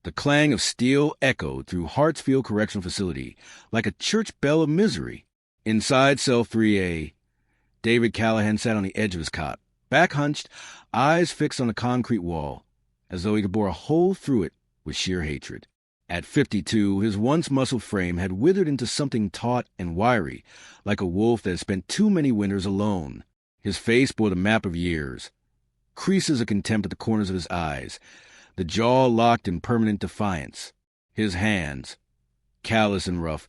The clang of steel echoed through Hartsfield Correctional Facility like a church bell of misery. Inside cell 3A, David Callahan sat on the edge of his cot, back hunched, eyes fixed on the concrete wall, as though he could bore a hole through it with sheer hatred. At 52, his once muscled frame had withered into something taut and wiry, like a wolf that had spent too many winters alone. His face bore the map of years, creases of contempt at the corners of his eyes, the jaw locked in permanent defiance. His hands, callous and rough,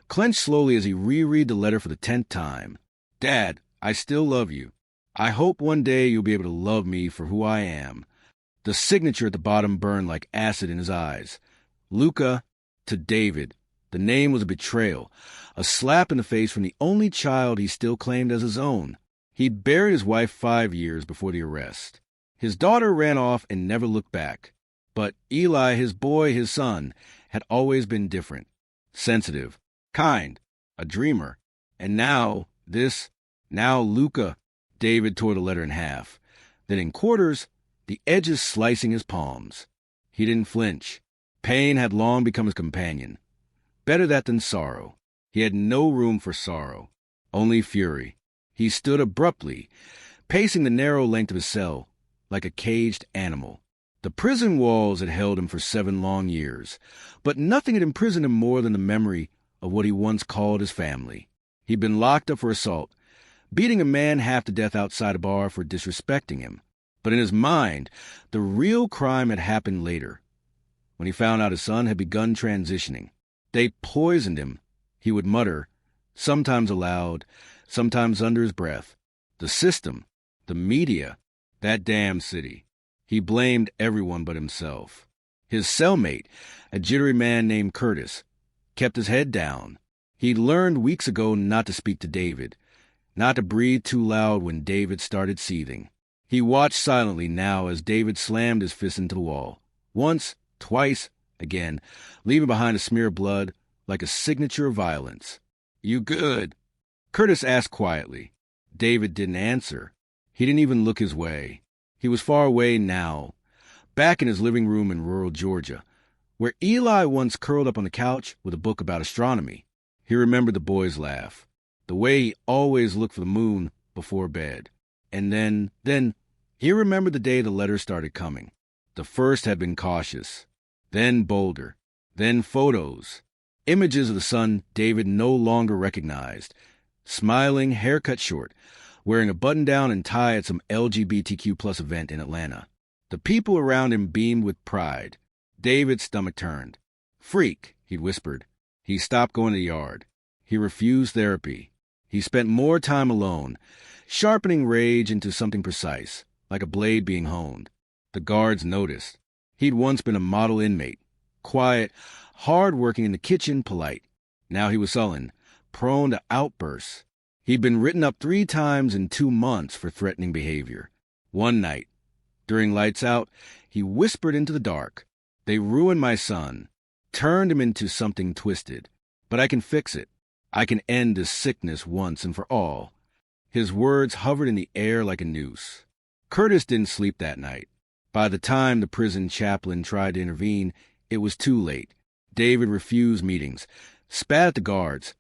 clenched slowly as he reread the letter for the 10th time. Dad, I still love you. I hope one day you'll be able to love me for who I am. The signature at the bottom burned like acid in his eyes. Luca to David. The name was a betrayal, a slap in the face from the only child he still claimed as his own. He'd buried his wife 5 years before the arrest. His daughter ran off and never looked back. But Eli, his boy, his son, had always been different. Sensitive, kind, a dreamer. And now, now Luca. David tore the letter in half. Then in quarters, the edges slicing his palms. He didn't flinch. Pain had long become his companion. Better that than sorrow. He had no room for sorrow, only fury. He stood abruptly, pacing the narrow length of his cell, like a caged animal. The prison walls had held him for 7 long years, but nothing had imprisoned him more than the memory of what he once called his family. He'd been locked up for assault, beating a man half to death outside a bar for disrespecting him. But in his mind, the real crime had happened later, when he found out his son had begun transitioning. They poisoned him, he would mutter, sometimes aloud, sometimes under his breath. The system, the media, that damn city. He blamed everyone but himself. His cellmate, a jittery man named Curtis, kept his head down. He'd learned weeks ago not to speak to David, not to breathe too loud when David started seething. He watched silently now as David slammed his fist into the wall. Once, twice, again, leaving behind a smear of blood like a signature of violence. "You good?" Curtis asked quietly. David didn't answer. He didn't even look his way. He was far away now, back in his living room in rural Georgia, where Eli once curled up on the couch with a book about astronomy. He remembered the boy's laugh, the way he always looked for the moon before bed. And then he remembered the day the letters started coming. The first had been cautious, then bolder, then photos, images of the son David no longer recognized, smiling, hair cut short, wearing a button-down and tie at some LGBTQ+ event in Atlanta. The people around him beamed with pride. David's stomach turned. "Freak," he'd whispered. He stopped going to the yard. He refused therapy. He spent more time alone, sharpening rage into something precise, like a blade being honed. The guards noticed. He'd once been a model inmate, quiet, hard-working in the kitchen, polite. Now he was sullen, prone to outbursts. He'd been written up 3 times in 2 months for threatening behavior. One night, during lights out, he whispered into the dark, "They ruined my son, turned him into something twisted. But I can fix it. I can end this sickness once and for all." His words hovered in the air like a noose. Curtis didn't sleep that night. By the time the prison chaplain tried to intervene, it was too late. David refused meetings, spat at the guards,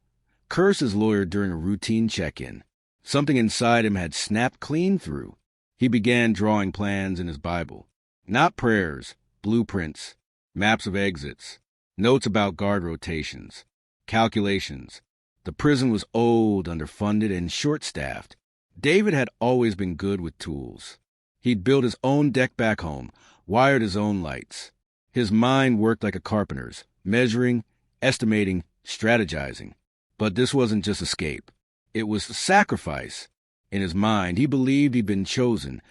cursed his lawyer during a routine check-in. Something inside him had snapped clean through. He began drawing plans in his Bible. Not prayers, blueprints, maps of exits, notes about guard rotations, calculations. The prison was old, underfunded, and short-staffed. David had always been good with tools. He'd built his own deck back home, wired his own lights. His mind worked like a carpenter's, measuring, estimating, strategizing. But this wasn't just escape. It was sacrifice. In his mind, he believed he'd been chosen,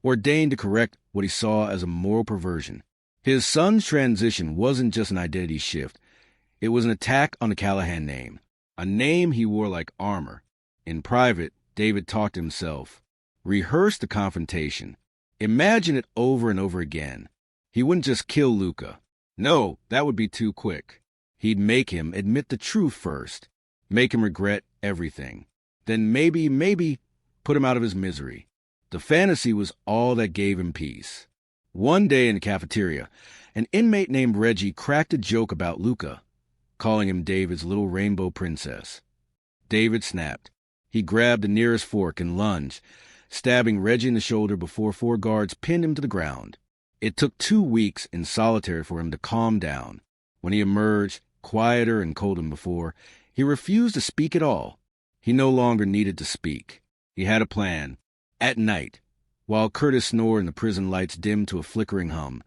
ordained to correct what he saw as a moral perversion. His son's transition wasn't just an identity shift. It was an attack on the Callahan name, a name he wore like armor. In private, David talked to himself, rehearsed the confrontation, imagined it over and over again. He wouldn't just kill Luca. No, that would be too quick. He'd make him admit the truth first, make him regret everything. Then maybe, put him out of his misery. The fantasy was all that gave him peace. One day in the cafeteria, an inmate named Reggie cracked a joke about Luca, calling him David's little rainbow princess. David snapped. He grabbed the nearest fork and lunged, stabbing Reggie in the shoulder before 4 guards pinned him to the ground. It took 2 weeks in solitary for him to calm down. When he emerged, quieter and colder than before, he refused to speak at all. He no longer needed to speak. He had a plan. At night, while Curtis snored and the prison lights dimmed to a flickering hum,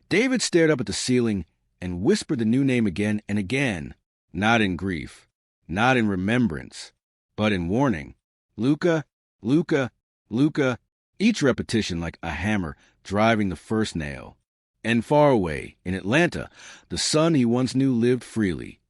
David stared up at the ceiling and whispered the new name again and again, not in grief, not in remembrance, but in warning. Luca, Luca, Luca, each repetition like a hammer driving the first nail. And far away, in Atlanta, the son he once knew lived freely,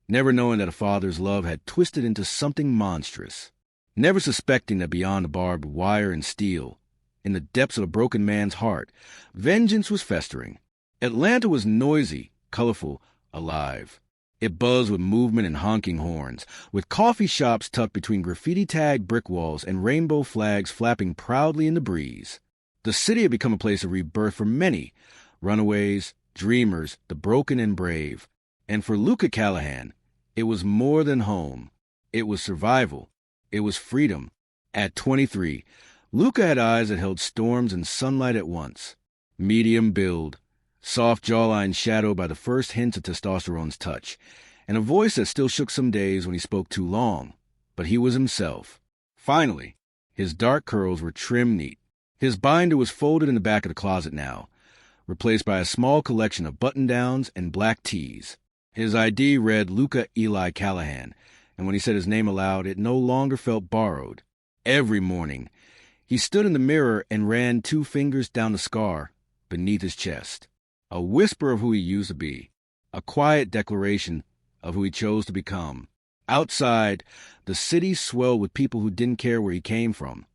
never knowing that a father's love had twisted into something monstrous, never suspecting that beyond the barbed wire and steel, in the depths of a broken man's heart, vengeance was festering. Atlanta was noisy, colorful, alive. It buzzed with movement and honking horns, with coffee shops tucked between graffiti-tagged brick walls and rainbow flags flapping proudly in the breeze. The city had become a place of rebirth for many, runaways, dreamers, the broken and brave. And for Luca Callahan, it was more than home. It was survival. It was freedom. At 23, Luca had eyes that held storms and sunlight at once. Medium build, soft jawline shadowed by the first hints of testosterone's touch, and a voice that still shook some days when he spoke too long. But he was himself. Finally, his dark curls were trimmed neat. His binder was folded in the back of the closet now, replaced by a small collection of button-downs and black tees. His ID read Luca Eli Callahan, and when he said his name aloud, it no longer felt borrowed. Every morning, he stood in the mirror and ran 2 fingers down the scar beneath his chest. A whisper of who he used to be, a quiet declaration of who he chose to become. Outside, the city swelled with people who didn't care where he came from,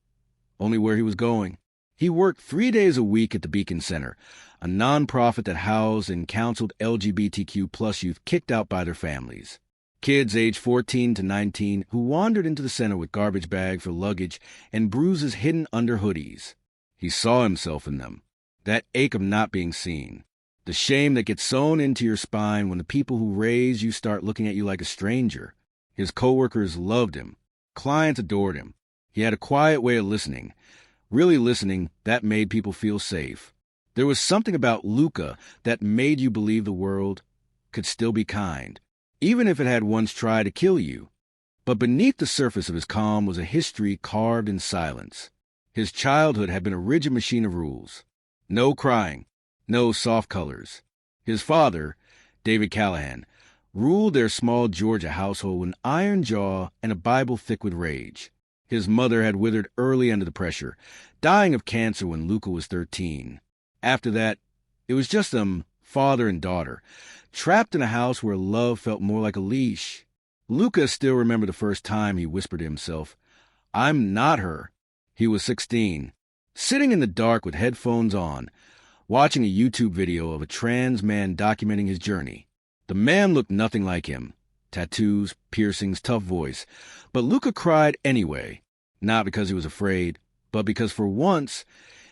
only where he was going. He worked 3 days a week at the Beacon Center, a nonprofit that housed and counseled LGBTQ+ youth kicked out by their families. Kids aged 14 to 19 who wandered into the center with garbage bags for luggage and bruises hidden under hoodies. He saw himself in them, that ache of not being seen, the shame that gets sewn into your spine when the people who raise you start looking at you like a stranger. His coworkers loved him. Clients adored him. He had a quiet way of listening, really listening, that made people feel safe. There was something about Luca that made you believe the world could still be kind, even if it had once tried to kill you. But beneath the surface of his calm was a history carved in silence. His childhood had been a rigid machine of rules. No crying, no soft colors. His father, David Callahan, ruled their small Georgia household with an iron jaw and a Bible thick with rage. His mother had withered early under the pressure, dying of cancer when Luca was 13. After that, it was just them, father and daughter, trapped in a house where love felt more like a leash. Luca still remembered the first time he whispered to himself, "I'm not her." He was 16, sitting in the dark with headphones on, watching a YouTube video of a trans man documenting his journey. The man looked nothing like him. Tattoos, piercings, tough voice. But Luca cried anyway, not because he was afraid, but because for once,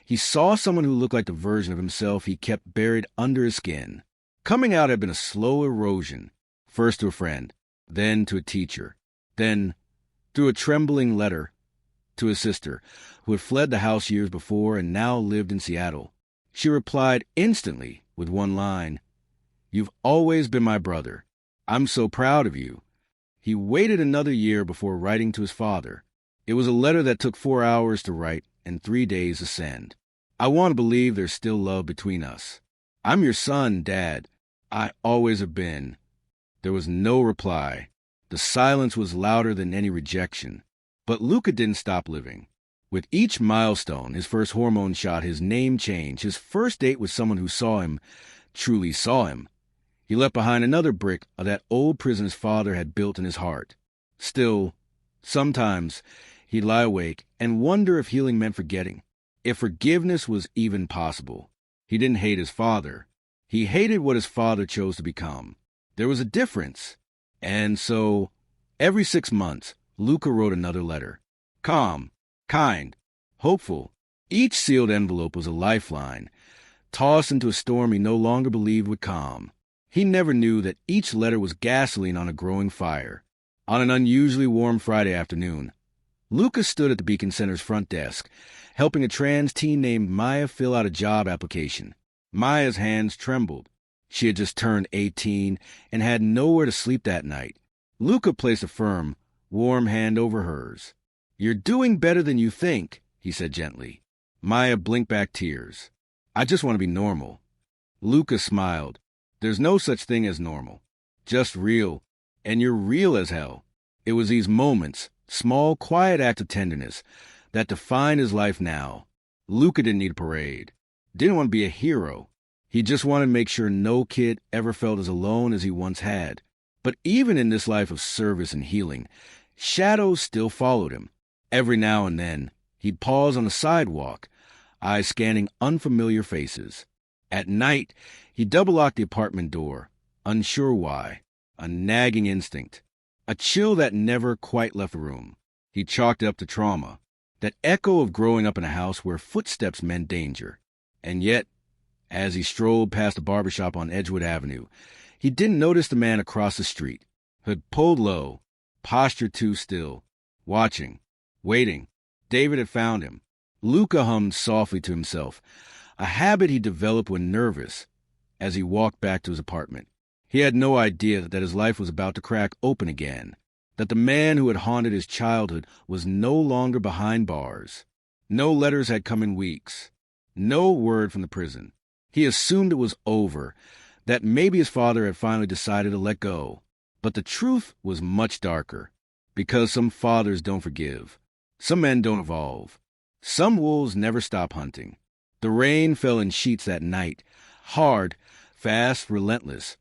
he saw someone who looked like the version of himself he kept buried under his skin. Coming out had been a slow erosion, first to a friend, then to a teacher, then, through a trembling letter, to his sister, who had fled the house years before and now lived in Seattle. She replied instantly with one line, "You've always been my brother. I'm so proud of you." He waited another year before writing to his father. It was a letter that took 4 hours to write and 3 days to send. "I want to believe there's still love between us. I'm your son, Dad. I always have been." There was no reply. The silence was louder than any rejection. But Luca didn't stop living. With each milestone, his first hormone shot, his name change, his first date with someone who saw him, truly saw him, he left behind another brick of that old prison his father had built in his heart. Still, sometimes he'd lie awake and wonder if healing meant forgetting, if forgiveness was even possible. He didn't hate his father. He hated what his father chose to become. There was a difference. And so, every 6 months, Luca wrote another letter. Calm, kind, hopeful. Each sealed envelope was a lifeline, tossed into a storm he no longer believed would calm. He never knew that each letter was gasoline on a growing fire. On an unusually warm Friday afternoon, Luca stood at the Beacon Center's front desk, helping a trans teen named Maya fill out a job application. Maya's hands trembled. She had just turned 18 and had nowhere to sleep that night. Luca placed a firm, warm hand over hers. "You're doing better than you think," he said gently. Maya blinked back tears. "I just want to be normal." Luca smiled. "There's no such thing as normal. Just real. And you're real as hell." It was these moments, small, quiet acts of tenderness, that defined his life now. Luca didn't need a parade. Didn't want to be a hero. He just wanted to make sure no kid ever felt as alone as he once had. But even in this life of service and healing, shadows still followed him. Every now and then, he'd pause on the sidewalk, eyes scanning unfamiliar faces. At night, he'd double-lock the apartment door, unsure why. A nagging instinct. A chill that never quite left the room. He chalked it up to trauma. That echo of growing up in a house where footsteps meant danger. And yet, as he strolled past a barbershop on Edgewood Avenue, he didn't notice the man across the street, who had pulled low, postured too still, watching, waiting. David had found him. Luca hummed softly to himself, a habit he developed when nervous, as he walked back to his apartment. He had no idea that his life was about to crack open again, that the man who had haunted his childhood was no longer behind bars. No letters had come in weeks. No word from the prison. He assumed it was over, that maybe his father had finally decided to let go. But the truth was much darker, because some fathers don't forgive. Some men don't evolve. Some wolves never stop hunting. The rain fell in sheets that night, hard, fast, relentless,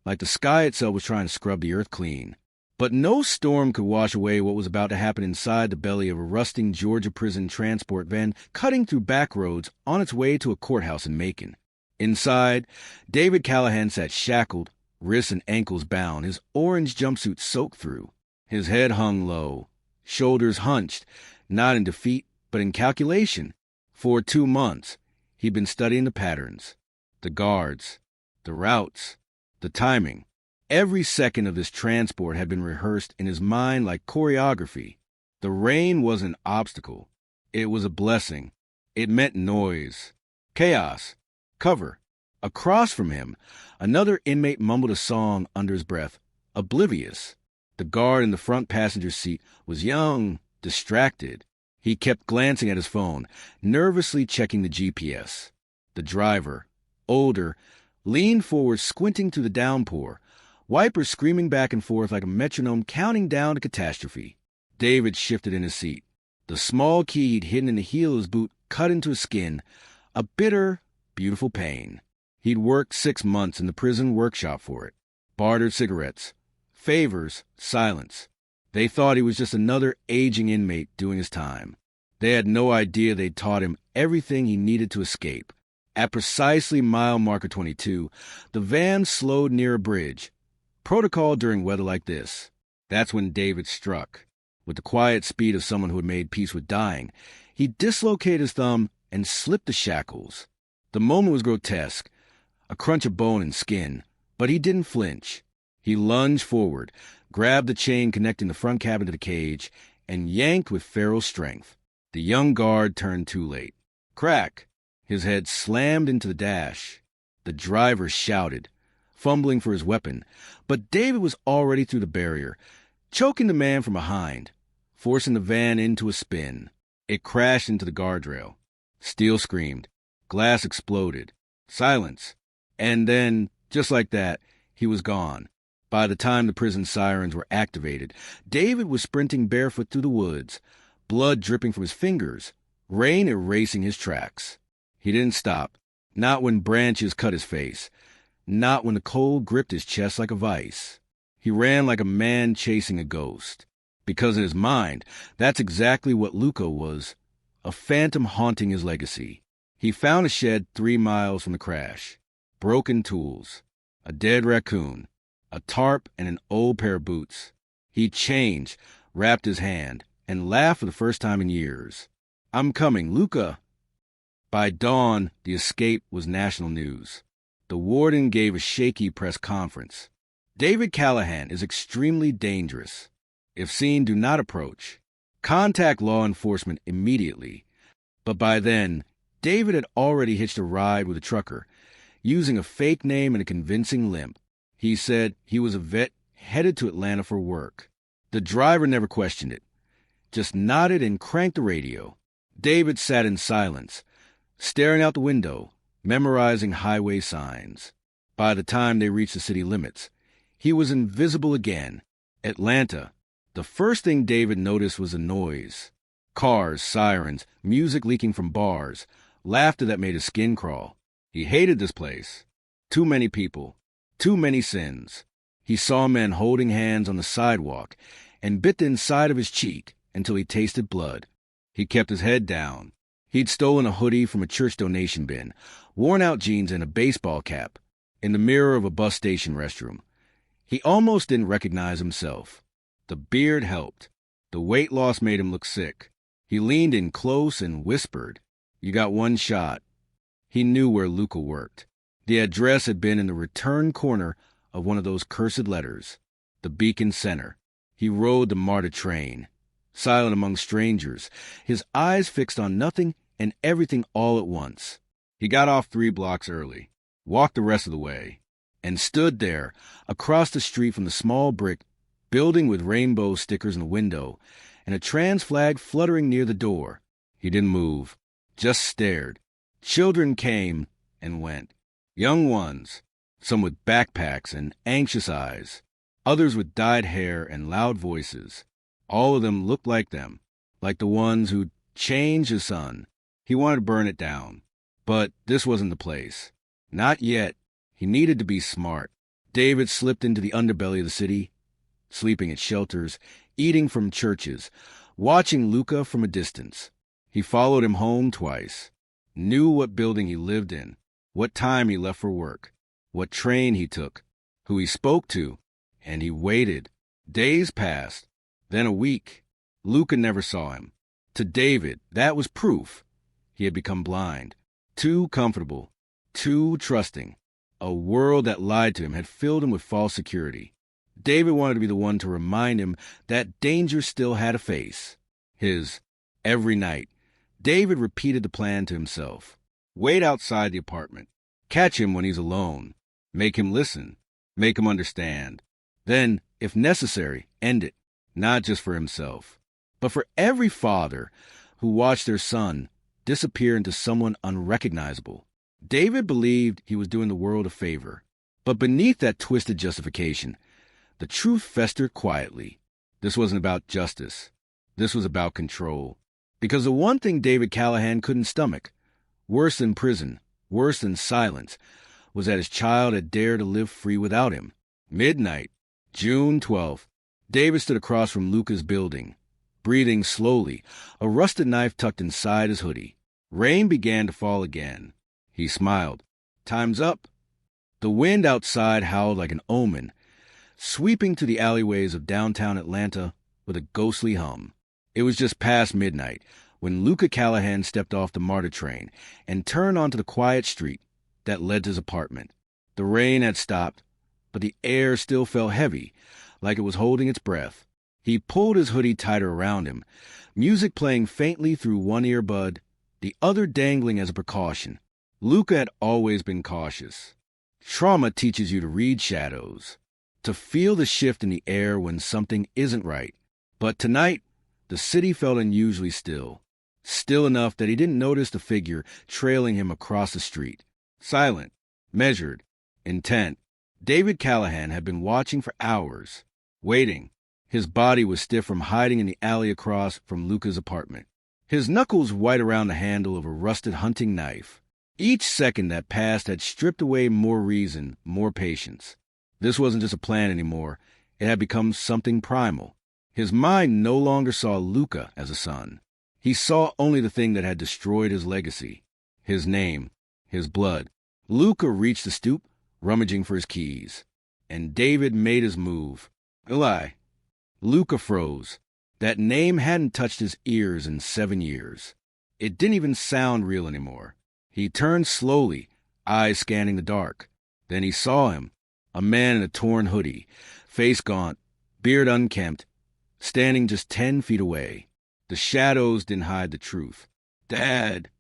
like the sky itself was trying to scrub the earth clean. But no storm could wash away what was about to happen inside the belly of a rusting Georgia prison transport van cutting through back roads on its way to a courthouse in Macon. Inside, David Callahan sat shackled, wrists and ankles bound, his orange jumpsuit soaked through. His head hung low, shoulders hunched, not in defeat, but in calculation. For 2 months, he'd been studying the patterns, the guards, the routes, the timing. Every second of this transport had been rehearsed in his mind like choreography. The rain wasn't an obstacle. It was a blessing. It meant noise, chaos, cover. Across from him, another inmate mumbled a song under his breath, oblivious. The guard in the front passenger seat was young, distracted. He kept glancing at his phone, nervously checking the GPS. The driver, older, leaned forward, squinting through the downpour, wipers screaming back and forth like a metronome counting down to catastrophe. David shifted in his seat. The small key he'd hidden in the heel of his boot cut into his skin, a bitter, beautiful pain. He'd worked 6 months in the prison workshop for it. Bartered cigarettes. Favors, silence. They thought he was just another aging inmate doing his time. They had no idea they'd taught him everything he needed to escape. At precisely mile marker 22, the van slowed near a bridge. Protocol during weather like this. That's when David struck. With the quiet speed of someone who had made peace with dying, he dislocated his thumb and slipped the shackles. The moment was grotesque, a crunch of bone and skin, but he didn't flinch. He lunged forward, grabbed the chain connecting the front cabin to the cage, and yanked with feral strength. The young guard turned too late. Crack! His head slammed into the dash. The driver shouted, fumbling for his weapon, but David was already through the barrier, choking the man from behind, forcing the van into a spin. It crashed into the guardrail. Steel screamed. Glass exploded. Silence. And then, just like that, he was gone. By the time the prison sirens were activated, David was sprinting barefoot through the woods, blood dripping from his fingers, rain erasing his tracks. He didn't stop, not when branches cut his face, not when the cold gripped his chest like a vice. He ran like a man chasing a ghost, because in his mind, that's exactly what Luca was, a phantom haunting his legacy. He found a shed 3 miles from the crash. Broken tools, a dead raccoon, a tarp, and an old pair of boots. He changed, wrapped his hand, and laughed for the first time in years. "I'm coming, Luca." By dawn, the escape was national news. The warden gave a shaky press conference. David Callahan is extremely dangerous. If seen, do not approach. Contact law enforcement immediately. But by then, David had already hitched a ride with a trucker, using a fake name and a convincing limp. He said he was a vet headed to Atlanta for work. The driver never questioned it, just nodded and cranked the radio. David sat in silence, staring out the window, memorizing highway signs. By the time they reached the city limits, he was invisible again. Atlanta. The first thing David noticed was a noise. Cars, sirens, music leaking from bars, laughter that made his skin crawl. He hated this place. Too many people, too many sins. He saw men holding hands on the sidewalk and bit the inside of his cheek until he tasted blood. He kept his head down. He'd stolen a hoodie from a church donation bin, worn-out jeans and a baseball cap, in the mirror of a bus station restroom. He almost didn't recognize himself. The beard helped. The weight loss made him look sick. He leaned in close and whispered, "You got one shot." He knew where Luca worked. The address had been in the return corner of one of those cursed letters, the Beacon Center. He rode the MARTA train, silent among strangers, his eyes fixed on nothing and everything all at once. He got off 3 blocks early, walked the rest of the way, and stood there, across the street from the small brick building with rainbow stickers in the window and a trans flag fluttering near the door. He didn't move, just stared. Children came and went. Young ones, some with backpacks and anxious eyes, others with dyed hair and loud voices. All of them looked like them, like the ones who'd changed his son. He wanted to burn it down. But this wasn't the place. Not yet. He needed to be smart. David slipped into the underbelly of the city, sleeping at shelters, eating from churches, watching Luca from a distance. He followed him home twice, knew what building he lived in, what time he left for work, what train he took, who he spoke to, and he waited. Days passed, then a week. Luca never saw him. To David, that was proof. He had become blind, too comfortable, too trusting. A world that lied to him had filled him with false security. David wanted to be the one to remind him that danger still had a face. His. Every night, David repeated the plan to himself. Wait outside the apartment. Catch him when he's alone. Make him listen. Make him understand. Then, if necessary, end it. Not just for himself, but for every father who watched their son disappear into someone unrecognizable. David believed he was doing the world a favor. But beneath that twisted justification, the truth festered quietly. This wasn't about justice. This was about control. Because the one thing David Callahan couldn't stomach, worse than prison, worse than silence, was that his child had dared to live free without him. Midnight, June 12th. David stood across from Luca's building, breathing slowly, a rusted knife tucked inside his hoodie. Rain began to fall again. He smiled. Time's up. The wind outside howled like an omen, sweeping through the alleyways of downtown Atlanta with a ghostly hum. It was just past midnight when Luca Callahan stepped off the MARTA train and turned onto the quiet street that led to his apartment. The rain had stopped, but the air still felt heavy, like it was holding its breath. He pulled his hoodie tighter around him, music playing faintly through one earbud, the other dangling as a precaution. Luca had always been cautious. Trauma teaches you to read shadows, to feel the shift in the air when something isn't right. But tonight, the city felt unusually still. Still enough that he didn't notice the figure trailing him across the street. Silent, measured, intent. David Callahan had been watching for hours, waiting. His body was stiff from hiding in the alley across from Luca's apartment. His knuckles white around the handle of a rusted hunting knife. Each second that passed had stripped away more reason, more patience. This wasn't just a plan anymore. It had become something primal. His mind no longer saw Luca as a son. He saw only the thing that had destroyed his legacy. His name, his blood. Luca reached the stoop, rummaging for his keys. And David made his move. Eli. Luca froze. That name hadn't touched his ears in 7 years. It didn't even sound real anymore. He turned slowly, eyes scanning the dark. Then he saw him, a man in a torn hoodie, face gaunt, beard unkempt, standing just 10 feet away. The shadows didn't hide the truth. "Dad!"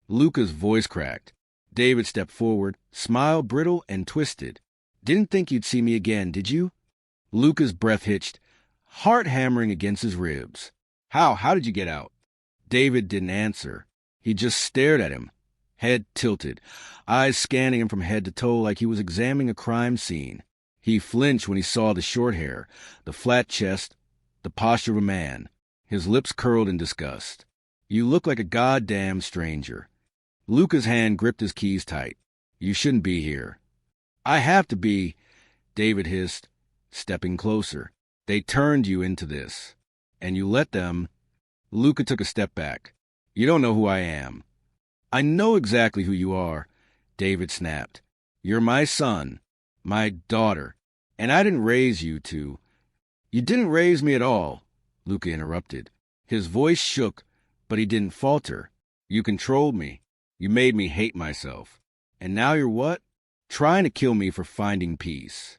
Luca's voice cracked. David stepped forward, smile brittle and twisted. "Didn't think you'd see me again, did you?" Luca's breath hitched, heart hammering against his ribs. How did you get out?" David didn't answer. He just stared at him, head tilted, eyes scanning him from head to toe like he was examining a crime scene. He flinched when he saw the short hair, the flat chest, the posture of a man. His lips curled in disgust. "You look like a goddamn stranger." Luca's hand gripped his keys tight. "You shouldn't be here." "I have to be," David hissed, stepping closer. "They turned you into this. And you let them." Luca took a step back. "You don't know who I am." "I know exactly who you are," David snapped. "You're my son, my daughter, and I didn't raise you to—" "You didn't raise me at all," Luca interrupted. His voice shook, but he didn't falter. "You controlled me. You made me hate myself. And now you're what? Trying to kill me for finding peace."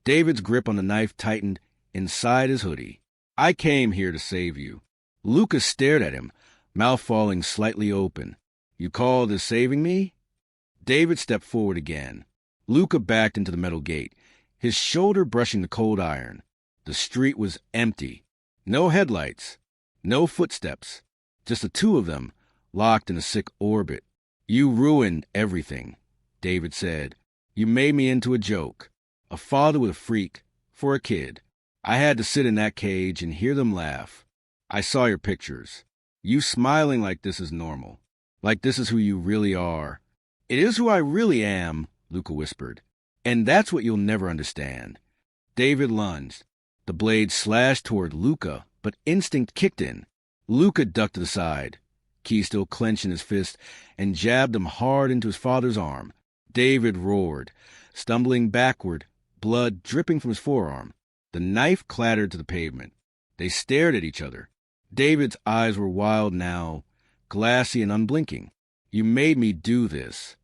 David's grip on the knife tightened inside his hoodie. "I came here to save you." Luca stared at him, mouth falling slightly open. "You call this saving me?" David stepped forward again. Luca backed into the metal gate, his shoulder brushing the cold iron. The street was empty. No headlights. No footsteps. Just the two of them, locked in a sick orbit. "You ruined everything," David said. "You made me into a joke. A father with a freak, for a kid. I had to sit in that cage and hear them laugh. I saw your pictures. You smiling like this is normal. Like this is who you really are." "It is who I really am," Luca whispered. "And that's what you'll never understand." David lunged. The blade slashed toward Luca, but instinct kicked in. Luca ducked to the side, key still clenched in his fist, and jabbed him hard into his father's arm. David roared, stumbling backward, blood dripping from his forearm. The knife clattered to the pavement. They stared at each other. David's eyes were wild now, glassy and unblinking. "You made me do this."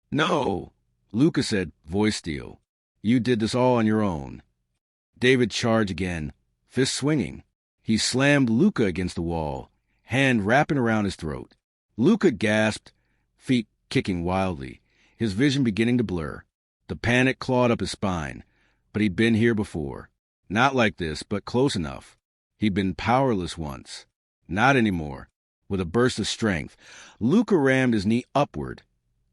"No," Luca said, voice steel. "You did this all on your own." David charged again, fist swinging. He slammed Luca against the wall, hand wrapping around his throat. Luca gasped, feet kicking wildly, his vision beginning to blur. The panic clawed up his spine, but he'd been here before. Not like this, but close enough. He'd been powerless once. Not anymore. With a burst of strength, Luca rammed his knee upward,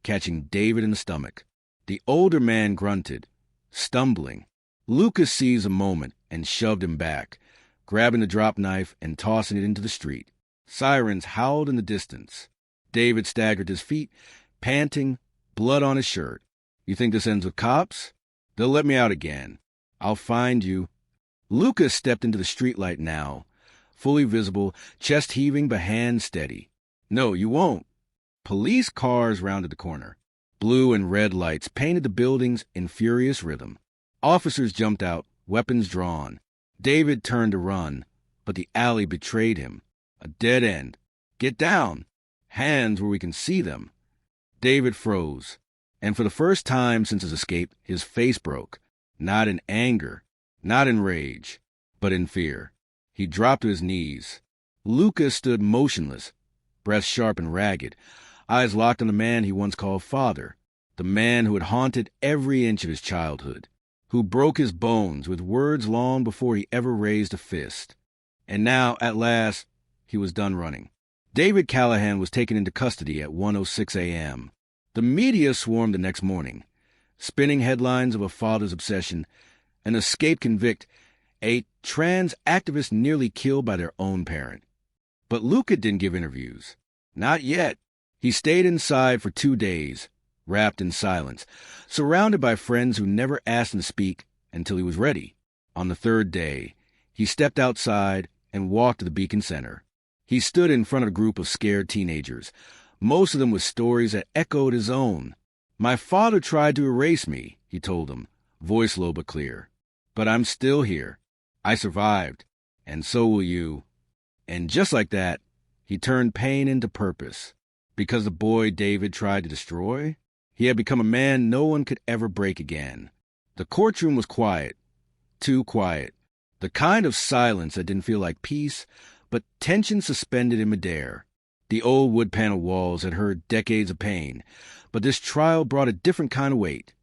catching David in the stomach. The older man grunted, stumbling. Luca seized a moment and shoved him back, grabbing the drop knife and tossing it into the street. Sirens howled in the distance. David staggered to his feet, panting, blood on his shirt. "You think this ends with cops? They'll let me out again. I'll find you." Luca stepped into the streetlight now, fully visible, chest heaving but hand steady. "No, you won't." Police cars rounded the corner. Blue and red lights painted the buildings in furious rhythm. Officers jumped out, weapons drawn. David turned to run, but the alley betrayed him. A dead end. "Get down! Hands where we can see them." David froze, and for the first time since his escape, his face broke. Not in anger, not in rage, but in fear. He dropped to his knees. Luca stood motionless, breath sharp and ragged, eyes locked on the man he once called father, the man who had haunted every inch of his childhood, who broke his bones with words long before he ever raised a fist. And now, at last, he was done running. David Callahan was taken into custody at 1:06 a.m. The media swarmed the next morning, spinning headlines of a father's obsession, an escaped convict, a trans activist nearly killed by their own parent. But Luca didn't give interviews. Not yet. He stayed inside for 2 days, wrapped in silence, surrounded by friends who never asked him to speak until he was ready. On the 3rd day, he stepped outside and walked to the Beacon Center. He stood in front of a group of scared teenagers, most of them with stories that echoed his own. "My father tried to erase me," he told them, voice low but clear. "But I'm still here. I survived, and so will you." And just like that, he turned pain into purpose. Because the boy David tried to destroy? He had become a man no one could ever break again. The courtroom was quiet. Too quiet. The kind of silence that didn't feel like peace, but tension suspended in midair. The old wood-panel walls had heard decades of pain, but this trial brought a different kind of weight.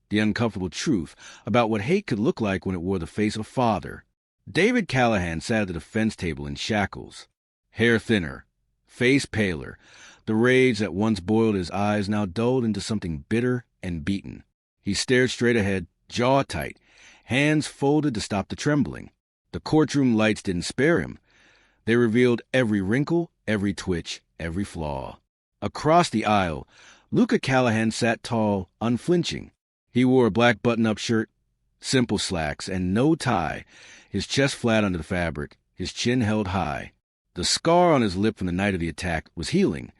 The uncomfortable truth about what hate could look like when it wore the face of a father. David Callahan sat at the defense table in shackles. Hair thinner, face paler, the rage that once boiled his eyes now dulled into something bitter and beaten. He stared straight ahead, jaw tight, hands folded to stop the trembling. The courtroom lights didn't spare him. They revealed every wrinkle, every twitch, every flaw. Across the aisle, Luca Callahan sat tall, unflinching. He wore a black button-up shirt, simple slacks, and no tie, his chest flat under the fabric, his chin held high. The scar on his lip from the night of the attack was healing,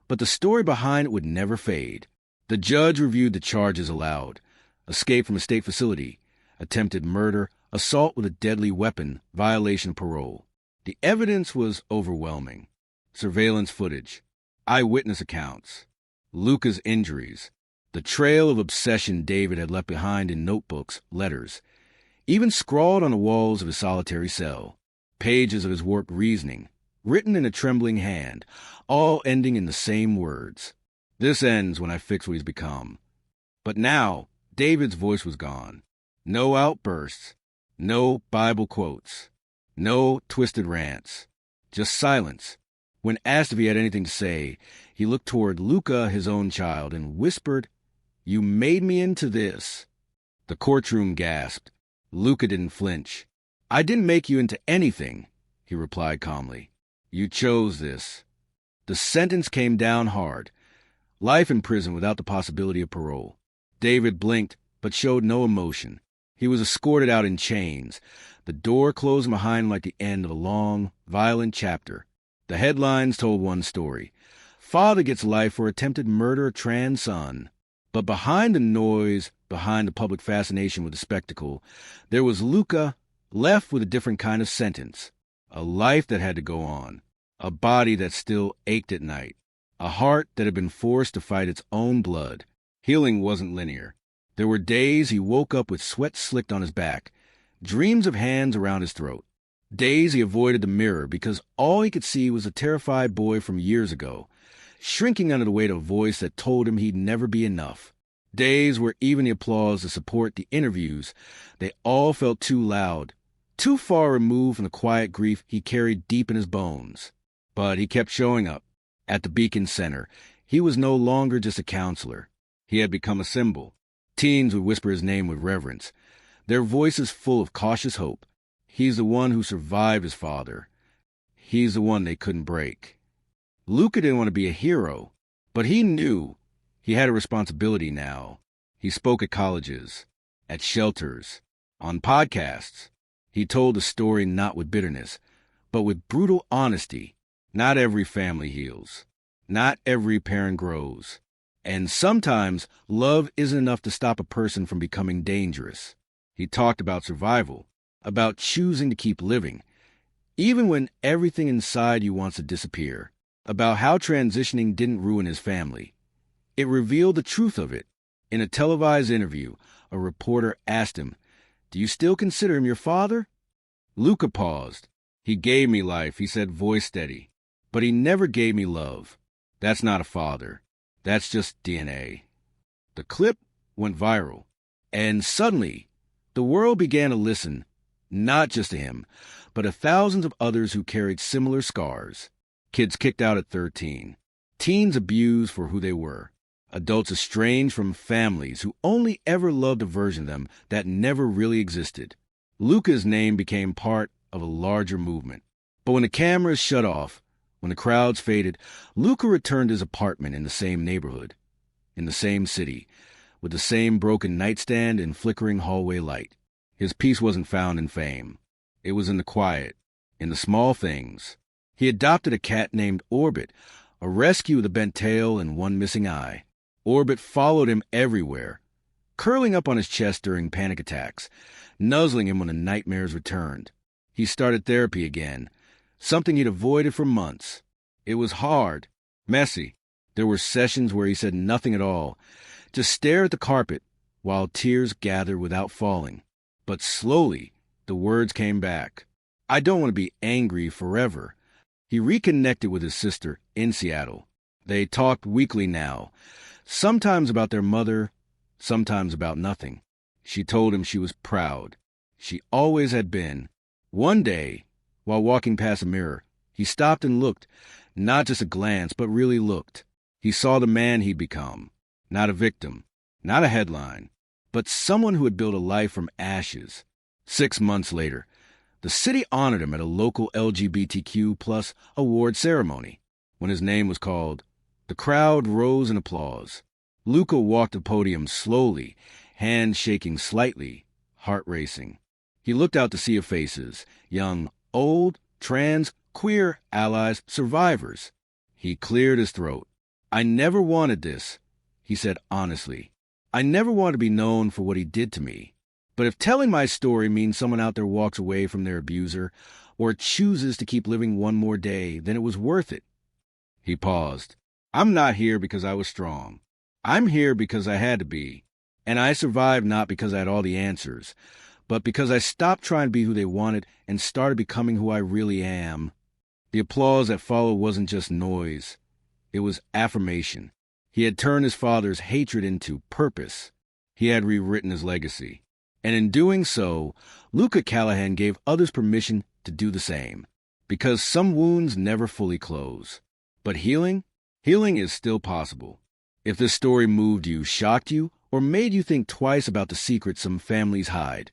but the story behind it would never fade. The judge reviewed the charges aloud. Escape from a state facility, attempted murder, assault with a deadly weapon, violation of parole. The evidence was overwhelming. Surveillance footage, eyewitness accounts, Luca's injuries, the trail of obsession David had left behind in notebooks, letters, even scrawled on the walls of his solitary cell, pages of his warped reasoning, written in a trembling hand, all ending in the same words. This ends when I fix what he's become. But now, David's voice was gone. No outbursts, no Bible quotes, no twisted rants, just silence. When asked if he had anything to say, he looked toward Luca, his own child, and whispered, "You made me into this." The courtroom gasped. Luca didn't flinch. "I didn't make you into anything," he replied calmly. "You chose this." The sentence came down hard. Life in prison without the possibility of parole. David blinked, but showed no emotion. He was escorted out in chains. The door closed behind him like the end of a long, violent chapter. The headlines told one story. Father gets life for attempted murder of trans son. But behind the noise, behind the public fascination with the spectacle, there was Luca, left with a different kind of sentence. A life that had to go on. A body that still ached at night. A heart that had been forced to fight its own blood. Healing wasn't linear. There were days he woke up with sweat slicked on his back, dreams of hands around his throat. Days he avoided the mirror because all he could see was a terrified boy from years ago, shrinking under the weight of a voice that told him he'd never be enough. Days where even the applause to support the interviews, they all felt too loud, too far removed from the quiet grief he carried deep in his bones. But he kept showing up. At the Beacon Center, he was no longer just a counselor. He had become a symbol. Teens would whisper his name with reverence, their voices full of cautious hope. He's the one who survived his father. He's the one they couldn't break. Luca didn't want to be a hero, but he knew he had a responsibility now. He spoke at colleges, at shelters, on podcasts. He told the story not with bitterness, but with brutal honesty. Not every family heals. Not every parent grows. And sometimes love isn't enough to stop a person from becoming dangerous. He talked about survival, about choosing to keep living, even when everything inside you wants to disappear, about how transitioning didn't ruin his family. It revealed the truth of it. In a televised interview, a reporter asked him, "Do you still consider him your father?" Luca paused. "He gave me life," he said, voice steady. "But he never gave me love. That's not a father. That's just DNA." The clip went viral, and suddenly, the world began to listen, not just to him, but to thousands of others who carried similar scars. Kids kicked out at 13, teens abused for who they were, adults estranged from families who only ever loved a version of them that never really existed. Luca's name became part of a larger movement. But when the cameras shut off, when the crowds faded, Luca returned to his apartment in the same neighborhood, in the same city, with the same broken nightstand and flickering hallway light. His peace wasn't found in fame. It was in the quiet, in the small things. He adopted a cat named Orbit, a rescue with a bent tail and one missing eye. Orbit followed him everywhere, curling up on his chest during panic attacks, nuzzling him when the nightmares returned. He started therapy again, something he'd avoided for months. It was hard, messy, There were sessions where he said nothing at all, just stared at the carpet while tears gathered without falling. But slowly, the words came back. I don't want to be angry forever. He reconnected with his sister in Seattle. They talked weekly now, sometimes about their mother, sometimes about nothing. She told him she was proud. She always had been. One day, while walking past a mirror, he stopped and looked, not just a glance, but really looked. He saw the man he'd become, not a victim, not a headline, but someone who had built a life from ashes. 6 months later, the city honored him at a local LGBTQ+ award ceremony. When his name was called, the crowd rose in applause. Luca walked the podium slowly, hands shaking slightly, heart racing. He looked out to sea of faces, young, old, trans, queer, allies, survivors. He cleared his throat. I never wanted this, he said honestly. I never wanted to be known for what he did to me. But if telling my story means someone out there walks away from their abuser or chooses to keep living one more day, then it was worth it. He paused. I'm not here because I was strong. I'm here because I had to be. And I survived not because I had all the answers, but because I stopped trying to be who they wanted and started becoming who I really am. The applause that followed wasn't just noise. It was affirmation. He had turned his father's hatred into purpose. He had rewritten his legacy. And in doing so, Luca Callahan gave others permission to do the same. Because some wounds never fully close. But healing is still possible. If this story moved you, shocked you, or made you think twice about the secrets some families hide,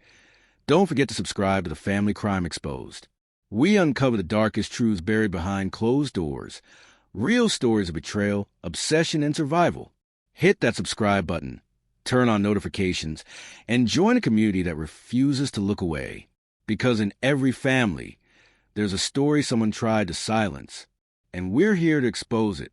don't forget to subscribe to the Family Crime Exposed. We uncover the darkest truths buried behind closed doors. Real stories of betrayal, obsession, and survival. Hit that subscribe button, turn on notifications, and join a community that refuses to look away. Because in every family, there's a story someone tried to silence, and we're here to expose it.